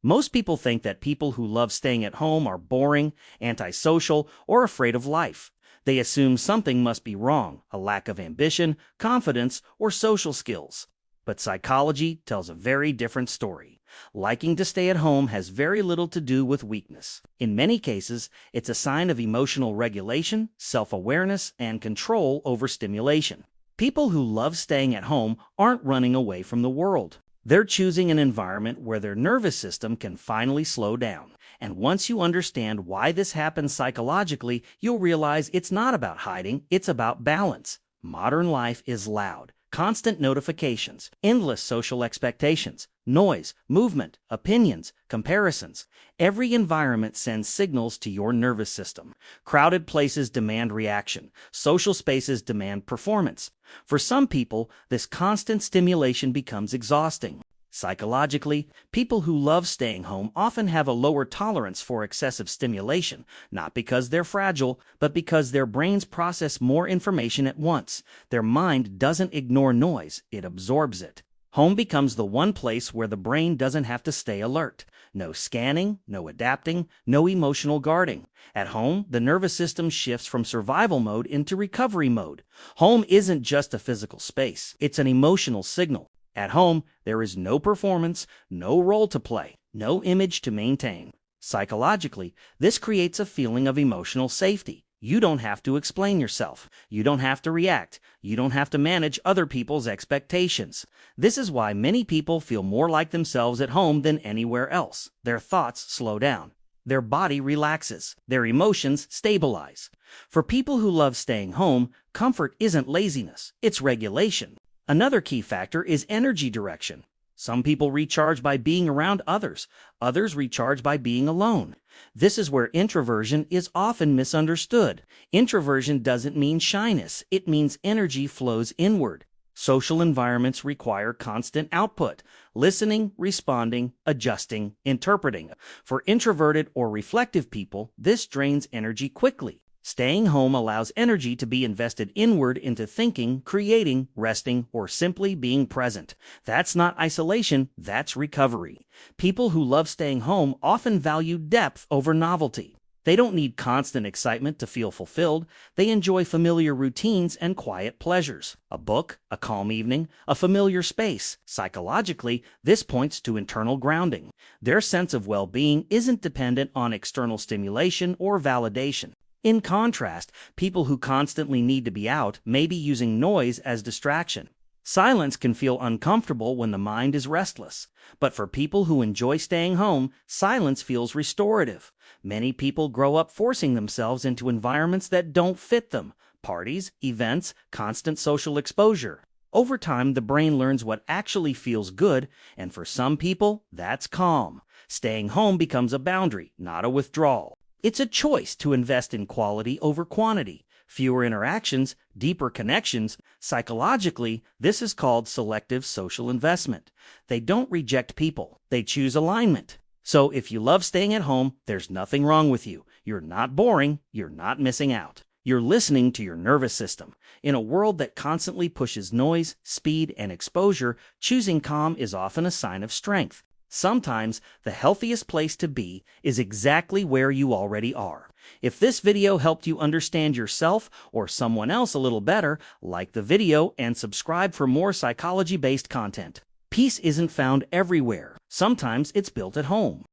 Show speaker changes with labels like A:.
A: Most people think that people who love staying at home are boring, antisocial, or afraid of life. They assume something must be wrong, a lack of ambition, confidence, or social skills. But psychology tells a very different story. Liking to stay at home has very little to do with weakness. In many cases, it's a sign of emotional regulation, self-awareness, and control over stimulation. People who love staying at home aren't running away from the world. They're choosing an environment where their nervous system can finally slow down. And once you understand why this happens psychologically, you'll realize it's not about hiding, it's about balance. Modern life is loud. Constant notifications, endless social expectations, noise, movement, opinions, comparisons. Every environment sends signals to your nervous system. Crowded places demand reaction. Social spaces demand performance. For some people, this constant stimulation becomes exhausting. Psychologically, people who love staying home often have a lower tolerance for excessive stimulation, not because they're fragile, but because their brains process more information at once. Their mind doesn't ignore noise, it absorbs it. Home becomes the one place where the brain doesn't have to stay alert. No scanning, no adapting, no emotional guarding. At home, the nervous system shifts from survival mode into recovery mode. Home isn't just a physical space, it's an emotional signal. At home, there is no performance, no role to play, no image to maintain. Psychologically, this creates a feeling of emotional safety. You don't have to explain yourself. You don't have to react. You don't have to manage other people's expectations. This is why many people feel more like themselves at home than anywhere else. Their thoughts slow down. Their body relaxes. Their emotions stabilize. For people who love staying home, comfort isn't laziness, it's regulation. Another key factor is energy direction. Some people recharge by being around others. Others recharge by being alone. This is where introversion is often misunderstood. Introversion doesn't mean shyness. It means energy flows inward. Social environments require constant output, listening, responding, adjusting, interpreting. For introverted or reflective people, this drains energy quickly. Staying home allows energy to be invested inward into thinking, creating, resting, or simply being present. That's not isolation, that's recovery. People who love staying home often value depth over novelty. They don't need constant excitement to feel fulfilled. They enjoy familiar routines and quiet pleasures. A book, a calm evening, a familiar space. Psychologically, this points to internal grounding. Their sense of well-being isn't dependent on external stimulation or validation. In contrast, people who constantly need to be out may be using noise as distraction. Silence can feel uncomfortable when the mind is restless. But for people who enjoy staying home, silence feels restorative. Many people grow up forcing themselves into environments that don't fit them. Parties, events, constant social exposure. Over time, the brain learns what actually feels good, and for some people, that's calm. Staying home becomes a boundary, not a withdrawal. It's a choice to invest in quality over quantity. Fewer interactions, deeper connections. Psychologically, this is called selective social investment. They don't reject people. They choose alignment. So if you love staying at home, there's nothing wrong with you. You're not boring. You're not missing out. You're listening to your nervous system. In a world that constantly pushes noise, speed, and exposure, choosing calm is often a sign of strength. Sometimes, the healthiest place to be is exactly where you already are. If this video helped you understand yourself or someone else a little better, like the video and subscribe for more psychology-based content. Peace isn't found everywhere. Sometimes it's built at home.